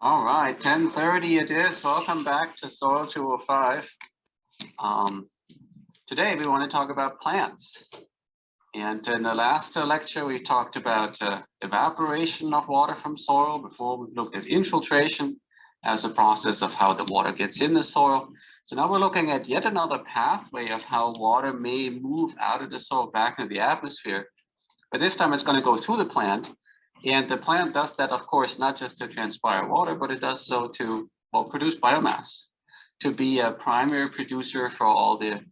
All right, 10:30 it is. Welcome back to Soil 205. Today we want to talk about plants. And in the last lecture, we talked about evaporation of water from soil. Before we looked at infiltration as a process of how the water gets in the soil. So now we're looking at yet another pathway of how water may move out of the soil back into the atmosphere. But this time it's going to go through the plant. And the plant does that, of course, not just to transpire water, but it does so to, well, produce biomass, to be a primary producer for all the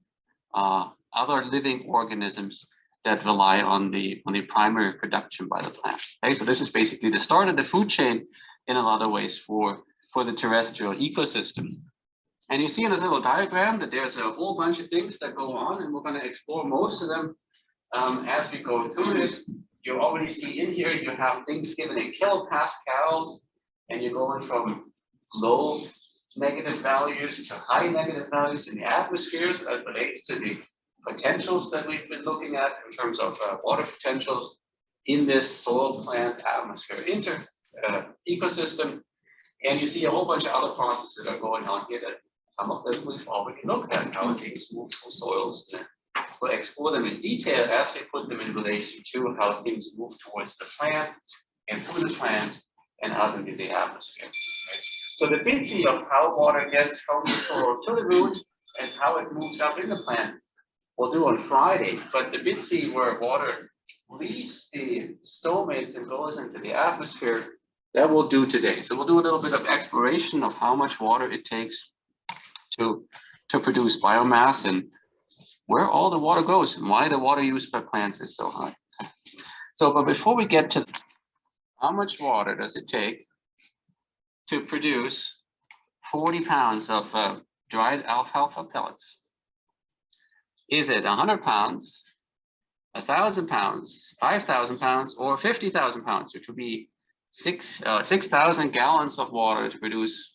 other living organisms that rely on the primary production by the plant. Okay, so this is basically the start of the food chain in a lot of ways for the terrestrial ecosystem. And you see in this little diagram that there's a whole bunch of things that go on, and we're going to explore most of them as we go through this. You already see in here, you have things given in kilopascals, and you're going from low negative values to high negative values in the atmosphere. So that relates to the potentials that we've been looking at in terms of water potentials in this soil plant atmosphere ecosystem. And you see a whole bunch of other processes that are going on here that some of them we've already looked at, how things move through soils. We'll explore them in detail as we put them in relation to how things move towards the plant and through the plant and out into the atmosphere. Right? So the bitsy of how water gets from the soil to the root and how it moves up in the plant, we'll do on Friday. But the bitsy where water leaves the stomates and goes into the atmosphere, that we'll do today. So we'll do a little bit of exploration of how much water it takes to produce biomass and where all the water goes and why the water use by plants is so high. So, but before we get to how much water does it take to produce 40 pounds of dried alfalfa pellets? Is it 100 pounds, 1,000 pounds, 5,000 pounds, or 50,000 pounds, which would be 6,000 gallons of water to produce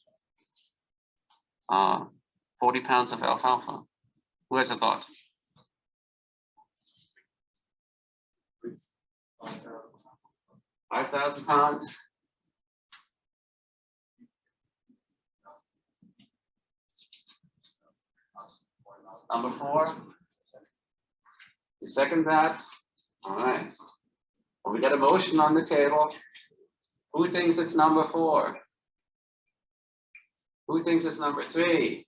40 pounds of alfalfa? Who has a thought? 5,000 pounds. Number 4. You second that? All right. Well, we got a motion on the table. Who thinks it's number 4? Who thinks it's number 3?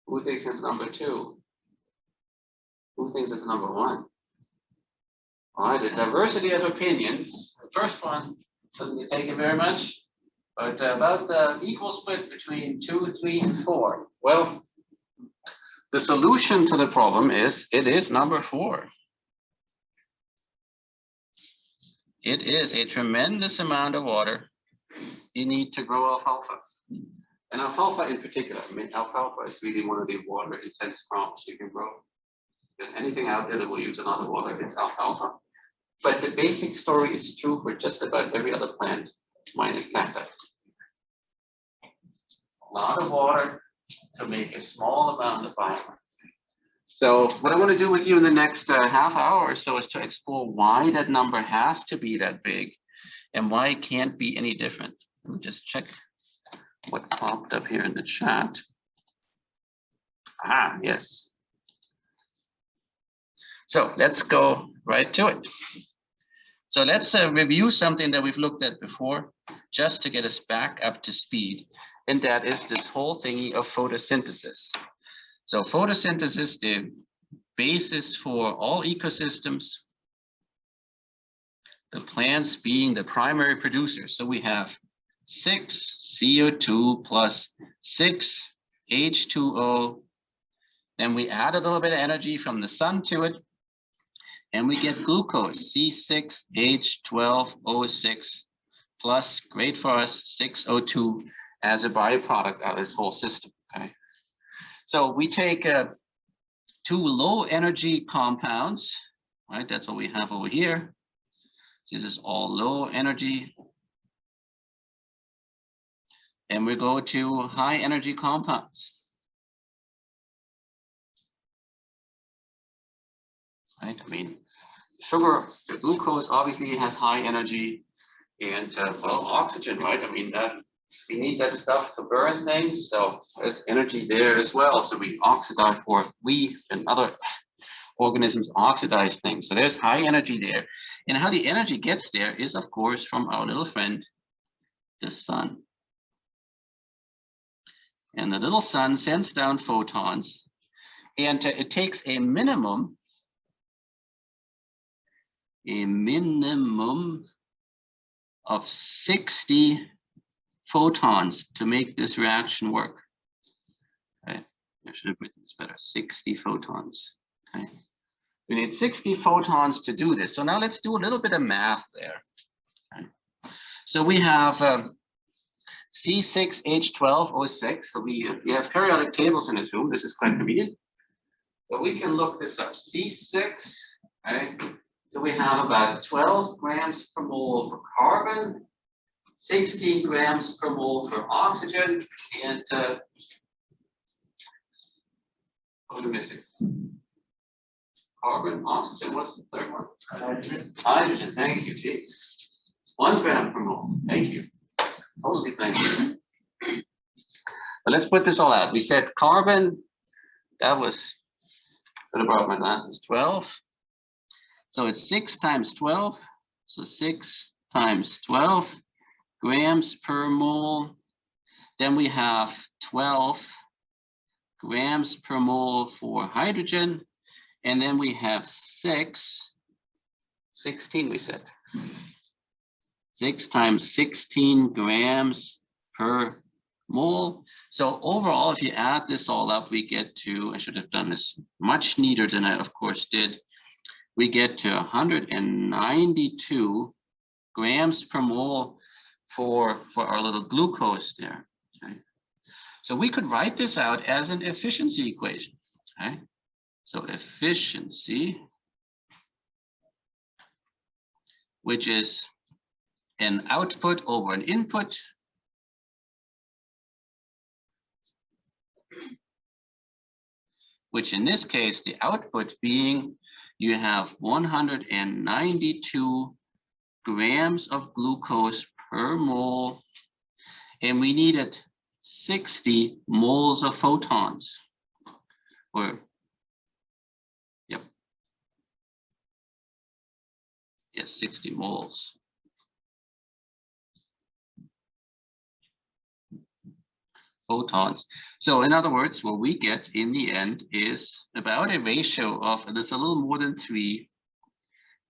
Who thinks it's number 2? Who thinks it's number 1? All right, a diversity of opinions. The first one doesn't take it very much, but about the equal split between 2, 3, and 4. Well, the solution to the problem is it is number 4. It is a tremendous amount of water you need to grow alfalfa. And alfalfa in particular, I mean, alfalfa is really one of the water-intense crops you can grow. If there's anything out there that will use a lot of water, it's alfalfa. But the basic story is true for just about every other plant, minus cacti. A lot of water to make a small amount of biomass. So what I want to do with you in the next half hour or so is to explore why that number has to be that big and why it can't be any different. Let me just check what popped up here in the chat. Ah, yes. So let's go right to it. So let's review something that we've looked at before, just to get us back up to speed. And that is this whole thingy of photosynthesis. So photosynthesis, the basis for all ecosystems, the plants being the primary producer. So we have 6 CO2 plus 6 H2O. Then we add a little bit of energy from the sun to it, and we get glucose, C6H12O6 plus, great for us, 6O2 as a byproduct out of this whole system. Okay, so we take 2 low energy compounds, right? That's what we have over here. This is all low energy. And we go to high energy compounds. right? I mean, sugar, the glucose obviously has high energy, and well, oxygen, right? I mean, that we need that stuff to burn things, so there's energy there as well. So we oxidize, or we and other organisms oxidize things. So there's high energy there. And how the energy gets there is, of course, from our little friend, the sun. And the little sun sends down photons, and it takes a minimum of 60 photons to make this reaction work. Okay, I should have written this better, 60 photons. Okay, we need 60 photons to do this. So now let's do a little bit of math there. Okay. So we have C6H12O6. So we have periodic tables in this room. This is quite convenient. So we can look this up. C6, right? So we have about 12 grams per mole for carbon, 16 grams per mole for oxygen, and what are we missing? Carbon, oxygen, what's the third one? Hydrogen. Hydrogen, thank you, Chief. 1 gram per mole, thank you. Totally blank. But let's put this all out. We said carbon, that was, should have brought my glasses, 12. So it's 6 times 12. So 6 times 12 grams per mole. Then we have 12 grams per mole for hydrogen. And then we have 16 we said. 6 times 16 grams per mole. So overall, if you add this all up, we get to, I should have done this much neater than I of course did. We get to 192 grams per mole for our little glucose there. Okay. So we could write this out as an efficiency equation. Okay. So efficiency, which is an output over an input, which in this case, the output being you have 192 grams of glucose per mole, and we needed 60 moles of photons. Or, yep. Yes, 60 moles. Photons. So in other words, what we get in the end is about a ratio of, and it's a little more than 3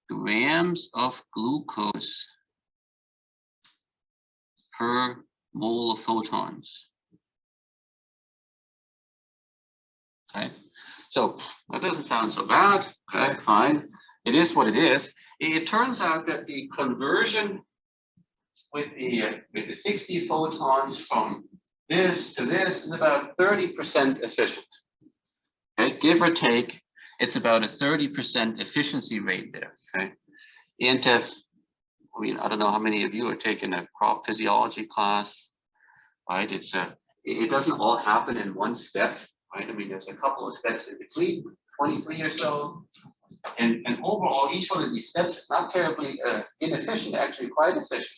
grams of glucose per mole of photons. Okay, so that doesn't sound so bad. Okay, fine. It is what it is. It turns out that the conversion with the 60 photons from this to this is about 30% efficient. Okay, give or take, it's about a 30% efficiency rate there. Okay, and I mean, I don't know how many of you are taking a crop physiology class, right? It doesn't all happen in one step, right? I mean, there's a couple of steps in between, 23 or so, and overall, each one of these steps is not terribly inefficient, actually quite efficient.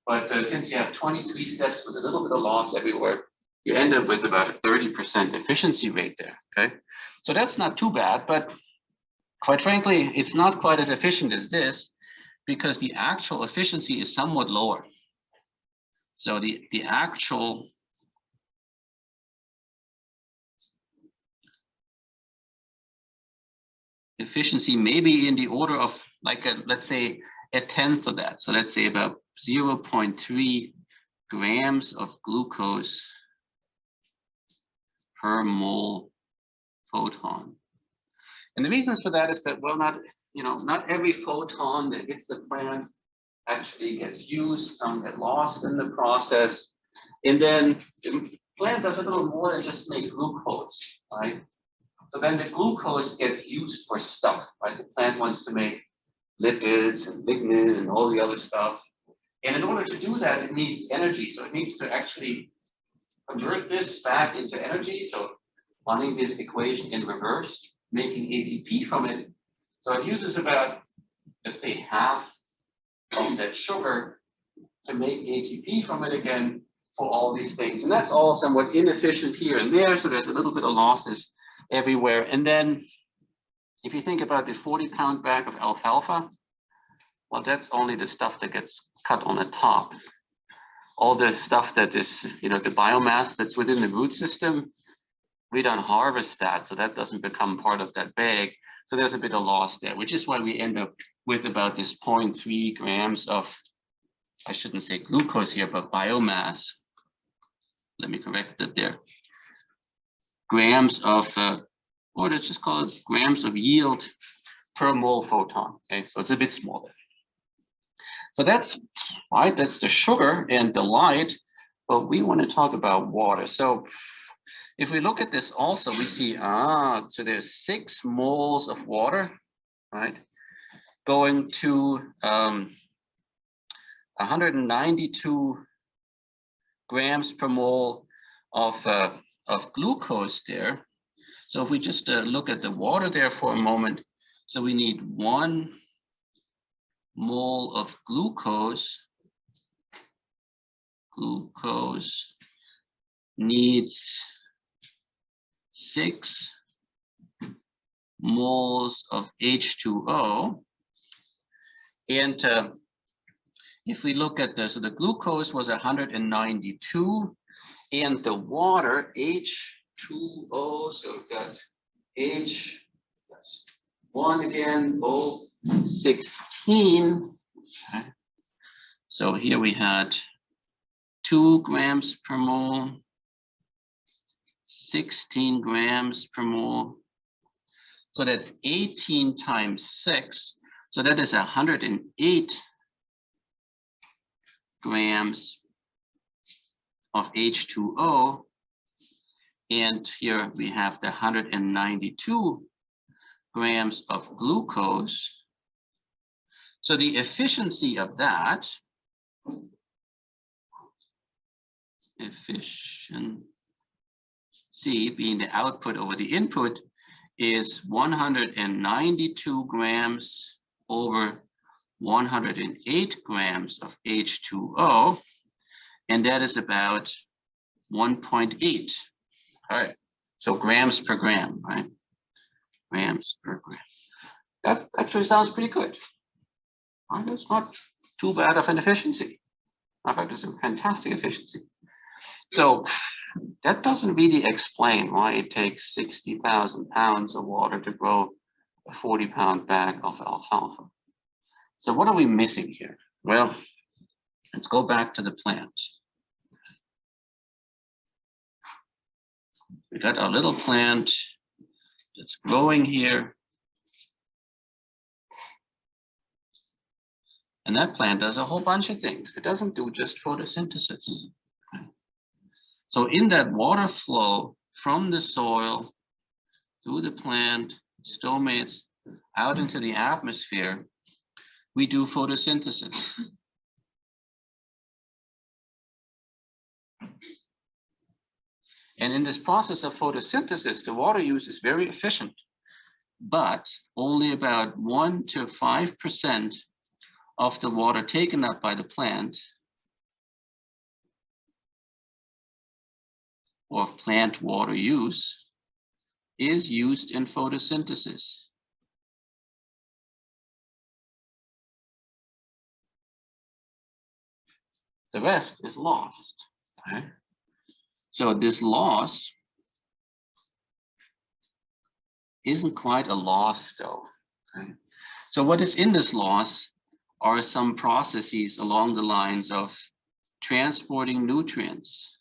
But since you have 23 steps with a little bit of loss everywhere, you end up with about a 30% efficiency rate there, okay? So that's not too bad, but quite frankly, it's not quite as efficient as this because the actual efficiency is somewhat lower. So the actual efficiency may be in the order of like, let's say, a tenth of that. So let's say about 0.3 grams of glucose per mole photon. And the reasons for that is that, well, not every photon that hits the plant actually gets used. Some get lost in the process. And then the plant does a little more than just make glucose, right? So then the glucose gets used for stuff, right? The plant wants to make lipids and lignin and all the other stuff. And in order to do that, it needs energy. So it needs to actually convert this back into energy. So running this equation in reverse, making ATP from it. So it uses about, let's say, half of that sugar to make ATP from it again for all these things. And that's all somewhat inefficient here and there. So there's a little bit of losses everywhere. And then if you think about the 40-pound bag of alfalfa, well, that's only the stuff that gets cut on the top. All the stuff that is, the biomass that's within the root system, we don't harvest that. So that doesn't become part of that bag. So there's a bit of loss there, which is why we end up with about this 0.3 grams of, I shouldn't say glucose here, but biomass. Let me correct it there. Grams of, or let's just call it grams of yield per mole photon. Okay, so it's a bit smaller. So that's right, that's the sugar and the light, but we want to talk about water. So if we look at this also, we see, so there's 6 moles of water, right, going to 192 grams per mole of glucose there. So if we just look at the water there for a moment, so we need 1 mole of glucose. Glucose needs 6 moles of H2O. And if we look at this, so the glucose was 192, and the water, H2O, so we've got H, that's 1 again, O, 16. Okay. So here we had 2 grams per mole, 16 grams per mole. So that's 18 times 6. So that is 108 grams of H2O. And here we have the 192 grams of glucose. So the efficiency of that, efficiency being the output over the input, is 192 grams over 108 grams of H2O, and that is about 1.8. All right, so grams per gram, right? Grams per gram. That actually sounds pretty good. Right? It's not too bad of an efficiency. In fact, it's a fantastic efficiency. So that doesn't really explain why it takes 60,000 pounds of water to grow a 40-pound bag of alfalfa. So what are we missing here? Well, let's go back to the plant. We got our little plant that's growing here. And that plant does a whole bunch of things. It doesn't do just photosynthesis. So in that water flow from the soil through the plant, stomates, out into the atmosphere, we do photosynthesis. And in this process of photosynthesis, the water use is very efficient, but only about 1 to 5% of the water taken up by the plant or plant water use is used in photosynthesis. The rest is lost. Okay? So this loss isn't quite a loss though. Okay? So what is in this loss are some processes along the lines of transporting nutrients,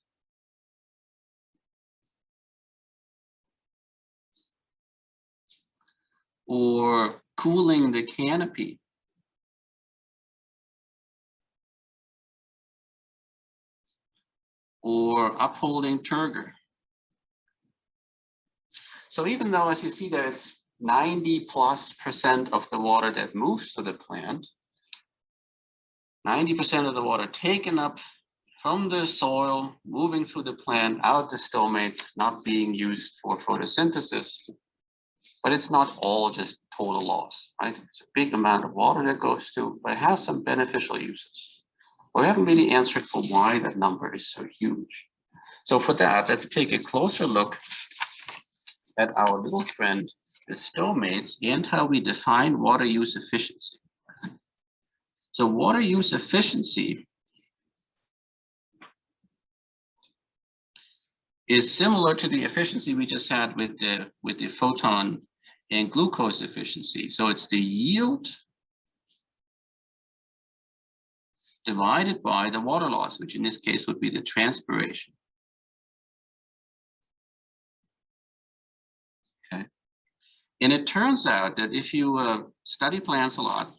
or cooling the canopy, or upholding turgor. So even though, as you see there, it's 90+% of the water that moves to the plant, 90% of the water taken up from the soil, moving through the plant, out the stomates, not being used for photosynthesis. But it's not all just total loss, right? It's a big amount of water that goes to, but it has some beneficial uses. But we haven't really answered for why that number is so huge. So for that, let's take a closer look at our little friend, the stomates, and how we define water use efficiency. So water use efficiency is similar to the efficiency we just had with the photon and glucose efficiency. So it's the yield divided by the water loss, which in this case would be the transpiration. Okay. And it turns out that if you study plants a lot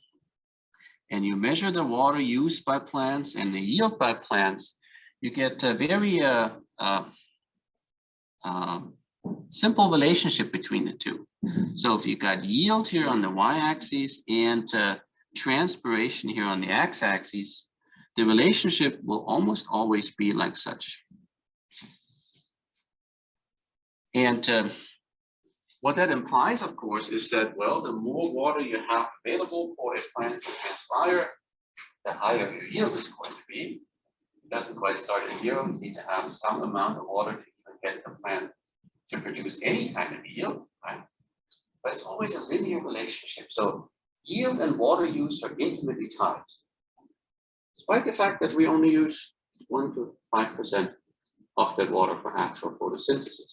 and you measure the water used by plants and the yield by plants, you get a very simple relationship between the two. So if you got yield here on the y-axis and transpiration here on the x-axis, the relationship will almost always be like such. And what that implies, of course, is that, well, the more water you have available for a plant to transpire, the higher your yield is going to be. It doesn't quite start at zero. You need to have some amount of water to even get the plant to produce any kind of yield, right? But it's always a linear relationship. So yield and water use are intimately tied. Despite the fact that we only use 1 to 5% of that water perhaps for photosynthesis.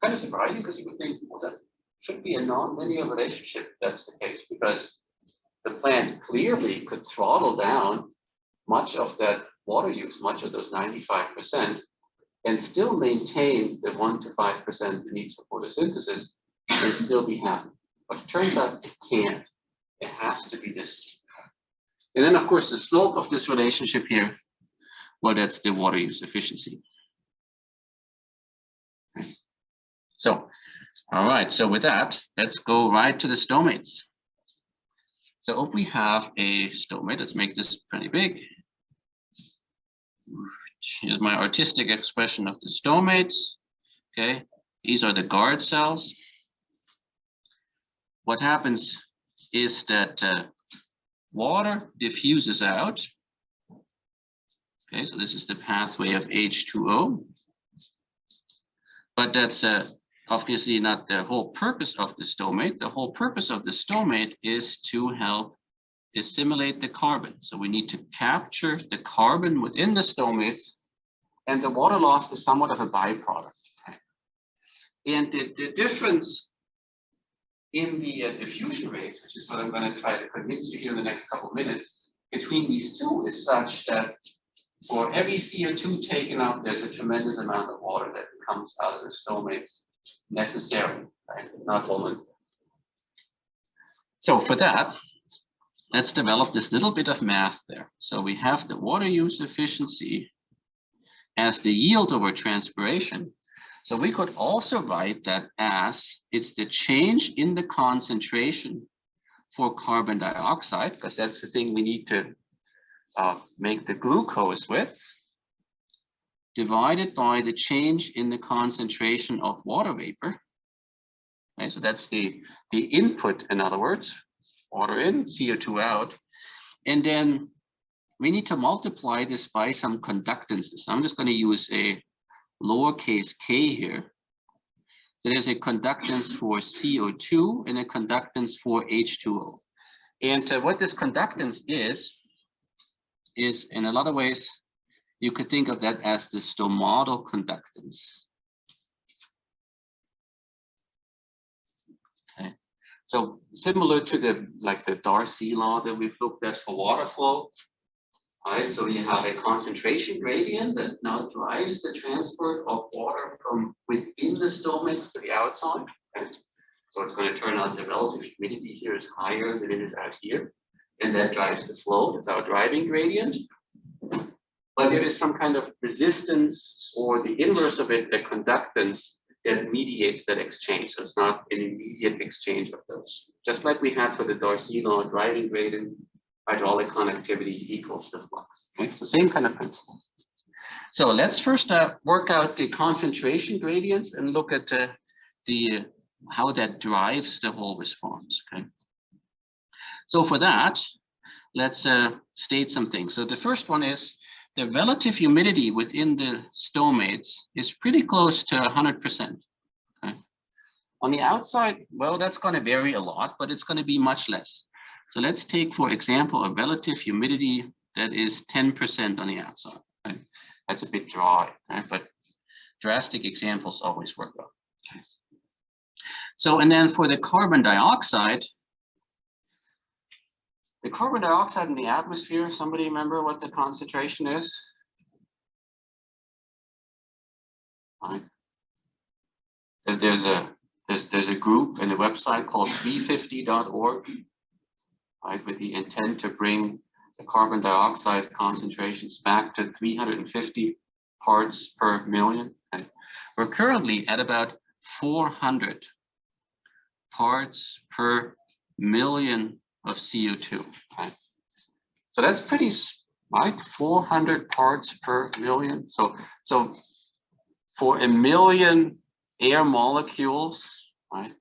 Kind of surprising, because you would think, well, that should be a non-linear relationship if that's the case, because the plant clearly could throttle down much of that water use, much of those 95%, and still maintain the 1 to 5% it needs for photosynthesis and still be happy. But it turns out it can't. It has to be this. And then, of course, the slope of this relationship here, well, that's the water use efficiency. Okay. So, all right, so with that, let's go right to the stomates. So if we have a stomate, let's make this pretty big. Here's my artistic expression of the stomates. Okay, these are the guard cells. What happens is that water diffuses out. Okay, so this is the pathway of H2O. But that's obviously not the whole purpose of the stomate. The whole purpose of the stomate is to help assimilate the carbon. So we need to capture the carbon within the stomates, and the water loss is somewhat of a byproduct. Okay? And the difference in the diffusion rate, which is what I'm going to try to convince you here in the next couple of minutes, between these two is such that for every CO2 taken up, there's a tremendous amount of water that comes out of the stomates necessarily, right? Not only. So for that, let's develop this little bit of math there. So we have the water use efficiency as the yield over transpiration. So we could also write that as it's the change in the concentration for carbon dioxide, because that's the thing we need to make the glucose with, divided by the change in the concentration of water vapor. Okay, so that's the input, in other words, water in, CO2 out. And then we need to multiply this by some conductances. I'm just going to use a lowercase k here. So there's a conductance for CO2 and a conductance for H2O. And what this conductance is in a lot of ways, you could think of that as the stomatal conductance. Okay, so similar to the Darcy law that we've looked at for water flow. Right, so you have a concentration gradient that now drives the transport of water from within the stomates to the outside. Okay? So it's going to turn out the relative humidity here is higher than it is out here, and that drives the flow. That's our driving gradient. But there is some kind of resistance, or the inverse of it, the conductance, that mediates that exchange. So it's not an immediate exchange of those. Just like we had for the Darcy law, driving gradient, hydraulic conductivity equals the flux. Okay? So same kind of principle. So let's first work out the concentration gradients and look at the how that drives the whole response. Okay. So for that, let's state some things. So the first one is the relative humidity within the stomates is pretty close to 100%. Okay. On the outside, well, that's going to vary a lot, but it's going to be much less. So let's take, for example, a relative humidity that is 10% on the outside. Okay. That's a bit dry, right? But drastic examples always work well. Okay. So, and then for the carbon dioxide in the atmosphere, somebody remember what the concentration is? Right. There's a group in a website called 350.org, right, with the intent to bring the carbon dioxide concentrations back to 350 parts per million. Okay. We're currently at about 400 parts per million of CO2. Okay. So that's pretty, right? 400 parts per million. So for a million air molecules, right,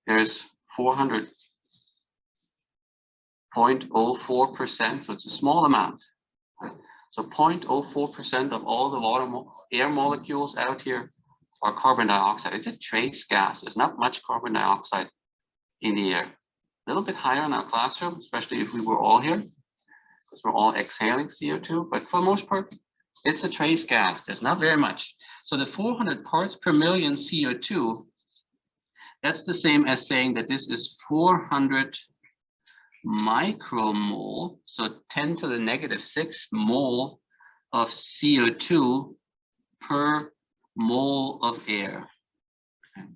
there's 0.04%. So it's a small amount. Right? So 0.04% of all the air molecules out here are carbon dioxide. It's a trace gas. There's not much carbon dioxide in the air. A little bit higher in our classroom, especially if we were all here, because we're all exhaling CO2. But for the most part, it's a trace gas. There's not very much. So the 400 parts per million CO2, that's the same as saying that this is 400 micromole, so 10 to the negative 6 mole of CO2 per mole of air. Okay.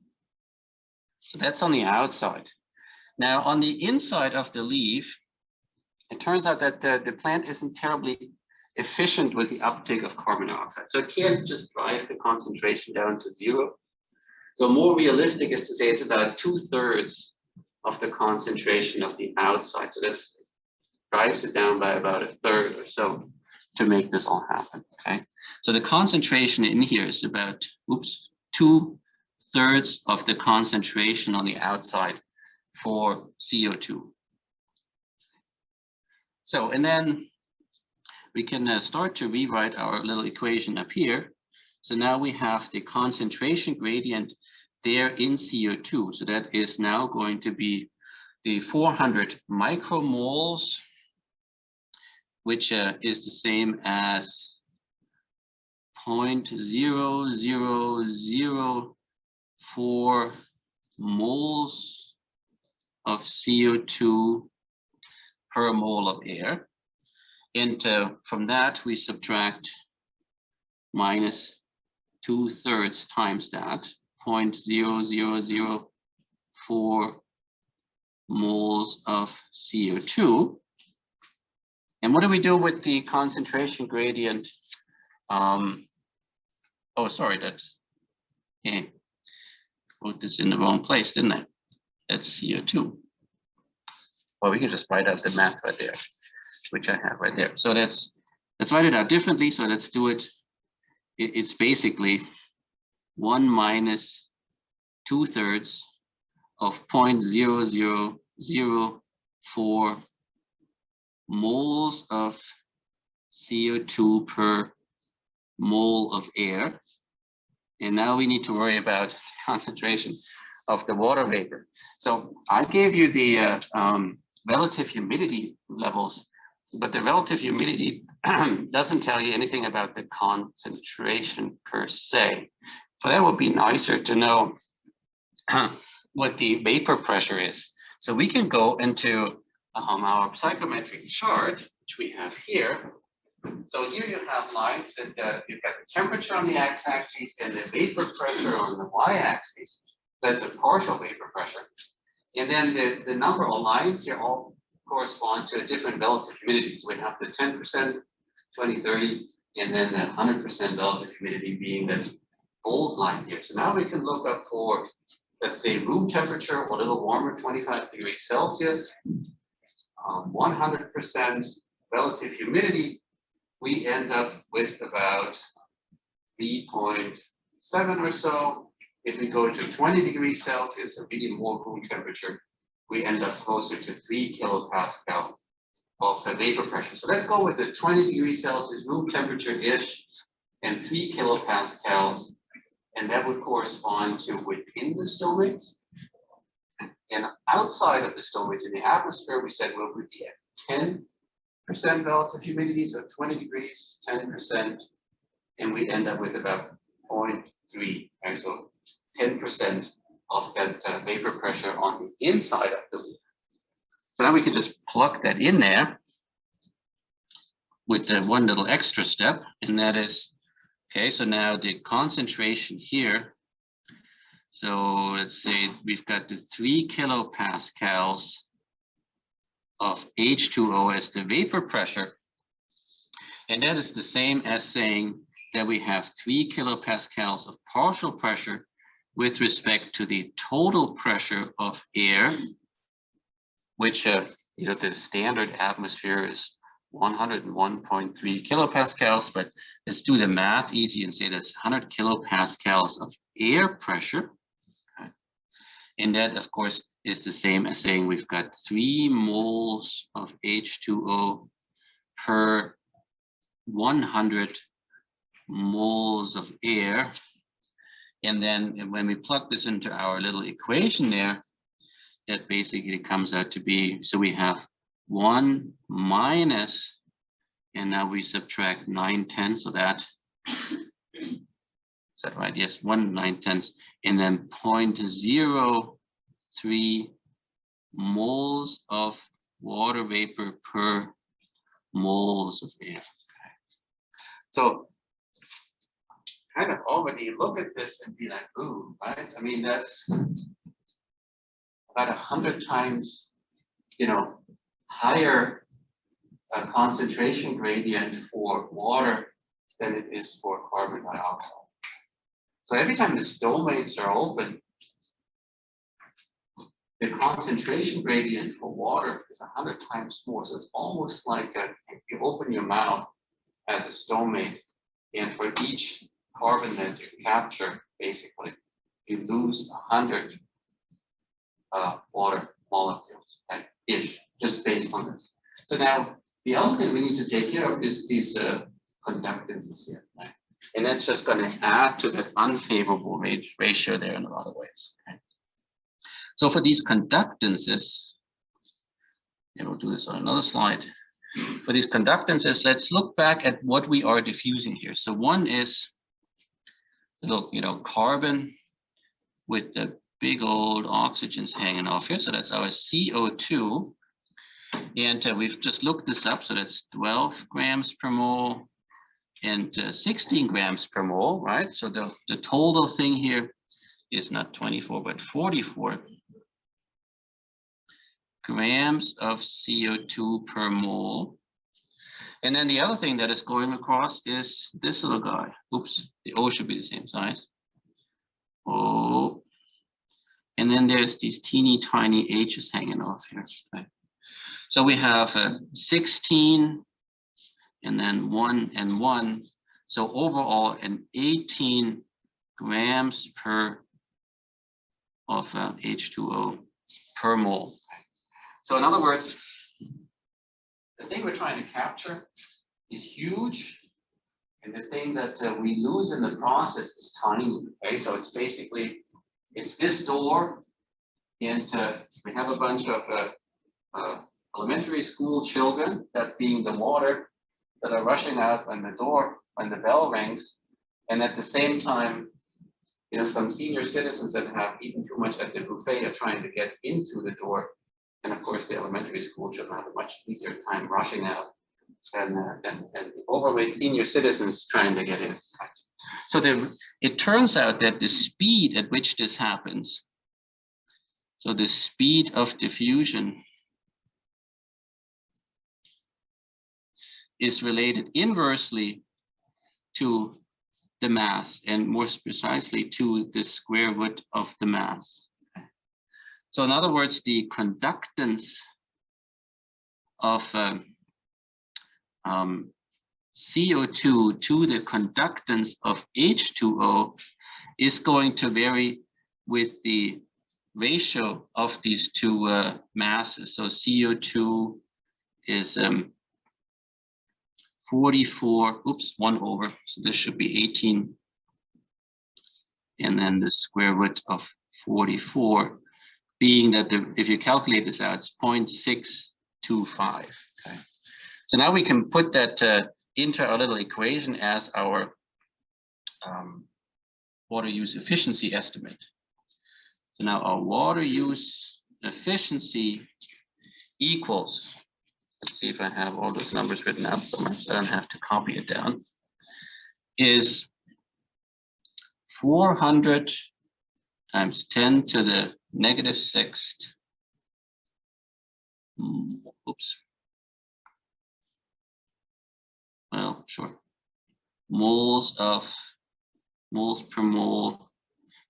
So that's on the outside. Now on the inside of the leaf, it turns out that the plant isn't terribly efficient with the uptake of carbon dioxide. So it can't just drive the concentration down to 0. So more realistic is to say it's about 2/3 of the concentration of the outside. So that drives it down by about 1/3 or so to make this all happen. Okay. So the concentration in here is about, 2/3 of the concentration on the outside for CO2. So, and then we can start to rewrite our little equation up here. So now we have the concentration gradient there in CO2. So that is now going to be the 400 micromoles, which is the same as 0.0004 moles of CO2 per mole of air. And from that, we subtract minus 2/3 times that, 0.0004 moles of CO2. And what do we do with the concentration gradient? Oh, sorry, put this in the wrong place, didn't I? That's CO2. Well, we can just write out the math right there, which I have right there. So let's write it out differently. So let's do it. It's basically 1 minus 2/3 of 0.0004 moles of CO2 per mole of air. And now we need to worry about the concentration of the water vapor. So I gave you the relative humidity levels, but the relative humidity doesn't tell you anything about the concentration per se. So that would be nicer to know what the vapor pressure is. So we can go into our psychometric chart, which we have here. So here you have lines that you've got the temperature on the x-axis and the vapor pressure on the y-axis. That's a partial vapor pressure. And then the number of lines here all correspond to a different relative humidity. So we have the 10%, 20, 30, and then the 100% relative humidity being that bold line here. So now we can look up for, let's say, room temperature, a little warmer, 25 degrees Celsius, 100% relative humidity. We end up with about 3.7 or so. if we go to 20 degrees Celsius, a really more room temperature, we end up closer to 3 kilopascals of the vapor pressure. So let's go with the 20 degrees Celsius room temperature-ish and 3 kilopascals, and that would correspond to within the stomates. And outside of the stomates in the atmosphere, we said we'll be at 10% relative humidity, so 20 degrees, 10%, and we end up with about 0.3, right? So 10% of that vapor pressure on the inside of the loop. So now we can just plug that in there with the one little extra step, and that is, okay, so now the concentration here, so let's say we've got the 3 kilopascals of H2O as the vapor pressure, and that is the same as saying that we have 3 kilopascals of partial pressure with respect to the total pressure of air, which the standard atmosphere is 101.3 kilopascals, but let's do the math easy and say that's 100 kilopascals of air pressure. Okay. And that, of course, is the same as saying we've got 3 moles of H2O per 100 moles of air. And then when we plug this into our little equation there, that basically comes out to be, so we have 1 minus, and now we subtract 9/10 of that. Is that right? Yes, 1 9/10, and then 0.03 moles of water vapor per moles of air. So kind of already look at this and be like, ooh, right? I mean, that's about 100 times, higher concentration gradient for water than it is for carbon dioxide. So every time the stomates are open, the concentration gradient for water is 100 times more. So it's almost like if you open your mouth as a stomate, and for each carbon that you capture, basically, you lose 100 water molecules, ish, just based on this. So now, the other thing we need to take care of is these conductances here, right? And that's just going to add to that unfavorable ratio there in a lot of ways. Okay? So for these conductances, and we'll do this on another slide. For these conductances, let's look back at what we are diffusing here. So one is, look, carbon with the big old oxygens hanging off here. So that's our CO2. And we've just looked this up. So that's 12 grams per mole and 16 grams per mole, right? So the total thing here is not 24, but 44 grams of CO2 per mole. And then the other thing that is going across is this little guy. Oops, the O should be the same size. Oh, and then there's these teeny tiny H's hanging off here. Right. So we have 16 and then 1 and 1. So overall, an 18 grams of H2O per mole. So in other words, the thing we're trying to capture is huge, and the thing that we lose in the process is tiny. Okay, so it's basically, it's this door, and we have a bunch of elementary school children, that being the water, that are rushing out when the bell rings, and at the same time, some senior citizens that have eaten too much at the buffet are trying to get into the door. And of course, the elementary school children have a much easier time rushing out than overweight senior citizens trying to get in. So it turns out that the speed at which this happens, so the speed of diffusion, is related inversely to the mass, and more precisely to the square root of the mass. So in other words, the conductance of CO2 to the conductance of H2O is going to vary with the ratio of these two masses. So CO2 is 44, oops, 1 over, so this should be 18. And then the square root of 44, being that if you calculate this out, it's 0.625. Okay. So now we can put that into our little equation as our water use efficiency estimate. So now our water use efficiency equals, let's see if I have all those numbers written out somewhere so I don't have to copy it down, is 400 times 10 to the negative 6th, oops, well, sure, moles per mole,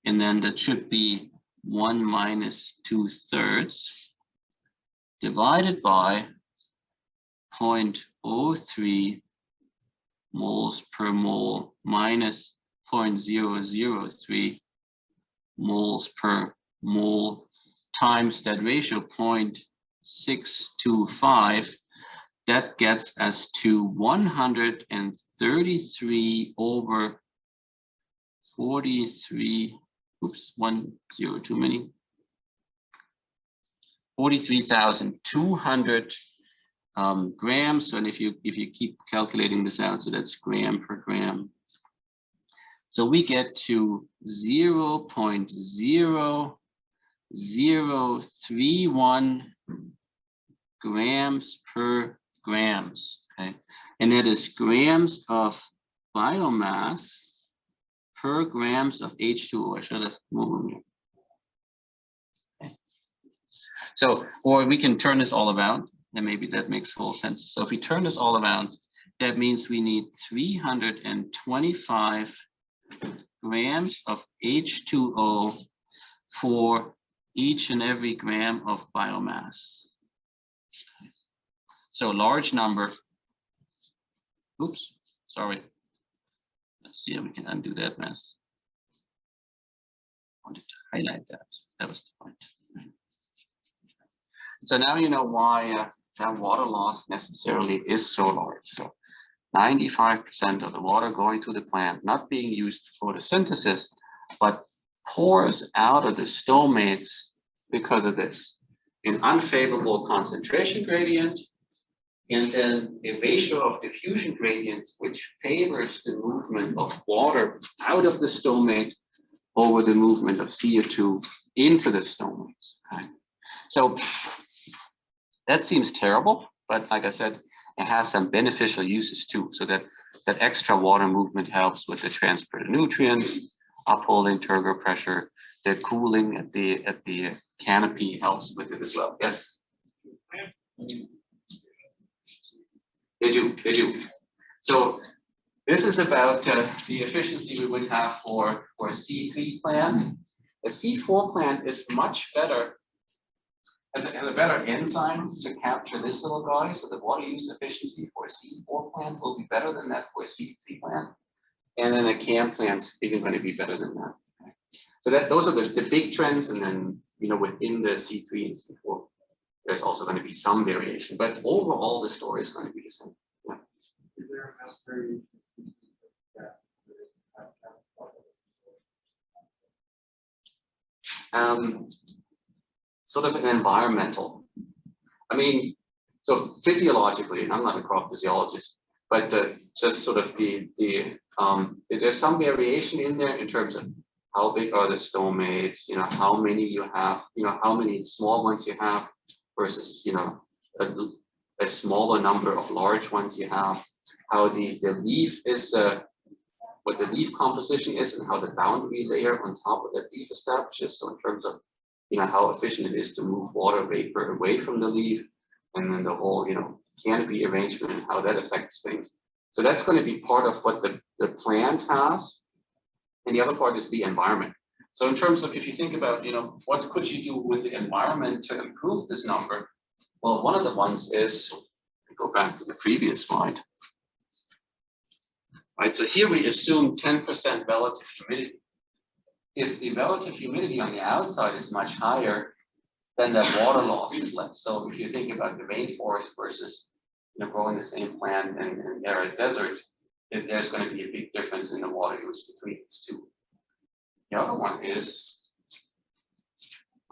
and then that should be 1 minus 2/3 divided by 0.03 moles per mole minus 0.003 moles per mole times that ratio 0.625. That gets us to 133 over 43, oops, 1 0 too many, 43,200 grams. So, and if you keep calculating this out, so that's gram per gram. So we get to 0.0031 grams per grams. Okay, and that is grams of biomass per grams of H2O. I should have moved. Okay. So, or we can turn this all around, and maybe that makes full sense. So if we turn this all around, that means we need 325 grams of H2O for each and every gram of biomass. So large number. Oops, sorry. Let's see how we can undo that mess. I wanted to highlight that. That was the point. So now you know why that water loss necessarily is so large. So 95% of the water going to the plant not being used for photosynthesis, but pours out of the stomates because of this. An unfavorable concentration gradient, and then a ratio of diffusion gradients, which favors the movement of water out of the stomate over the movement of CO2 into the stomates. Okay. So that seems terrible, but like I said, it has some beneficial uses too. So that extra water movement helps with the transport of nutrients, upholding turgor pressure, the cooling at the canopy helps with it as well. Yes. They do. So this is about the efficiency we would have for a C3 plant. A C4 plant is much better, has a better enzyme to capture this little guy. So the water use efficiency for a C4 plant will be better than that for a C3 plant. And then a CAM plant's even going to be better than that. Okay. So those are the big trends. And then, within the C3 and C4, there's also going to be some variation, but overall the story is going to be the same. Yeah. Is there enough variation? Sort of an environmental. I mean, so physiologically, and I'm not a crop physiologist, but just sort of there's some variation in there in terms of how big are the stomates, how many you have, how many small ones you have versus, a smaller number of large ones you have, how the leaf is, what the leaf composition is and how the boundary layer on top of that leaf establishes. So in terms of, how efficient it is to move water vapor away from the leaf, and then the whole, canopy arrangement and how that affects things. So that's going to be part of what the plant has. And the other part is the environment. So in terms of, if you think about, what could you do with the environment to improve this number? Well, one of the ones is, go back to the previous slide. Right, so here we assume 10% relative humidity. if the relative humidity on the outside is much higher, then that water loss is less. So if you think about the rainforest versus growing the same plant in an arid desert, there's going to be a big difference in the water use between these two. The other one is,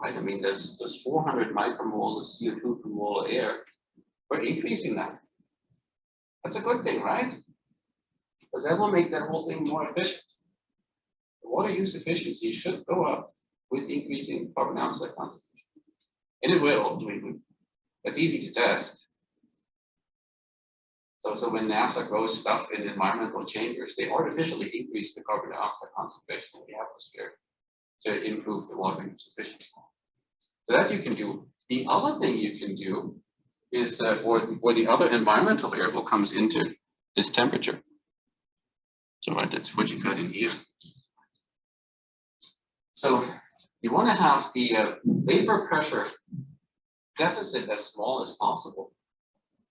right, I mean, there's 400 micromoles of CO2 per mole of air. We're increasing that. That's a good thing, right? Because that will make that whole thing more efficient. The water use efficiency should go up with increasing carbon dioxide concentration. And it will. I mean, it's easy to test. So when NASA grows stuff in environmental chambers, they artificially increase the carbon dioxide concentration in the atmosphere to improve the water use efficiency. So that you can do. The other thing you can do is, where the other environmental variable comes into, is temperature. So right, that's what you got in here. So you want to have the vapor pressure deficit as small as possible.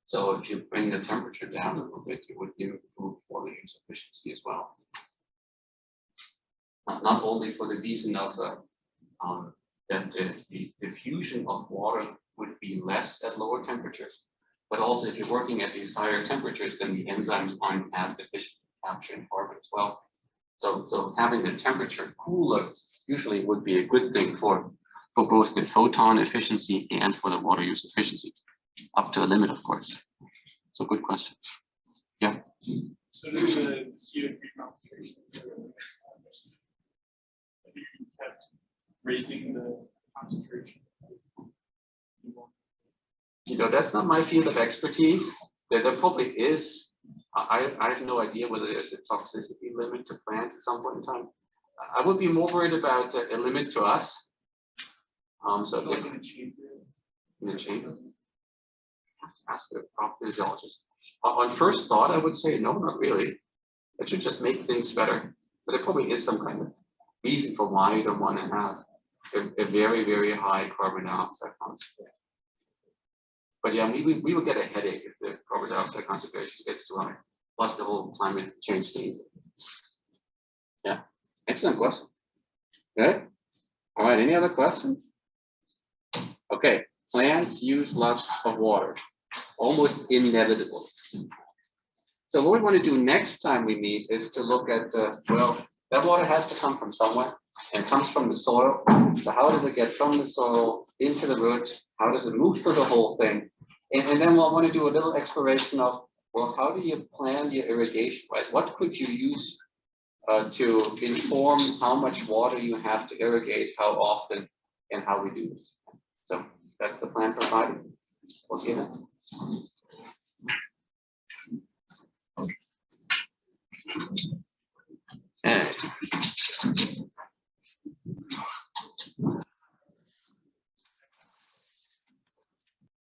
So if you bring the temperature down a little bit, you would improve water use efficiency as well. Not only for the reason of that the diffusion of water would be less at lower temperatures, but also if you're working at these higher temperatures, then the enzymes aren't as efficient at capturing carbon as well. So having the temperature cooler usually would be a good thing for both the photon efficiency and for the water use efficiency, up to a limit, of course. So good question. Yeah. So there's a CO3 concentration. You kept raising the concentration. That's not my field of expertise. There probably is. I have no idea whether there's a toxicity limit to plants at some point in time. I would be more worried about a limit to us. So if they're in the chamber, ask a crop physiologist. On first thought, I would say no, not really. It should just make things better. But there probably is some kind of reason for why you don't want to have a very, very high carbon dioxide concentration. But yeah, we will get a headache if the carbon dioxide concentration gets too high. Plus the whole climate change thing. Yeah, excellent question. Good. All right, any other questions? Okay, plants use lots of water, almost inevitable. So what we want to do next time we meet is to look at, well, that water has to come from somewhere, and it comes from the soil. So how does it get from the soil into the root? How does it move through the whole thing? And then we'll want to do a little exploration of, well, how do you plan your irrigation, right? What could you use to inform how much water you have to irrigate, how often, and how we do it? So that's the plan for Friday. We'll see you then.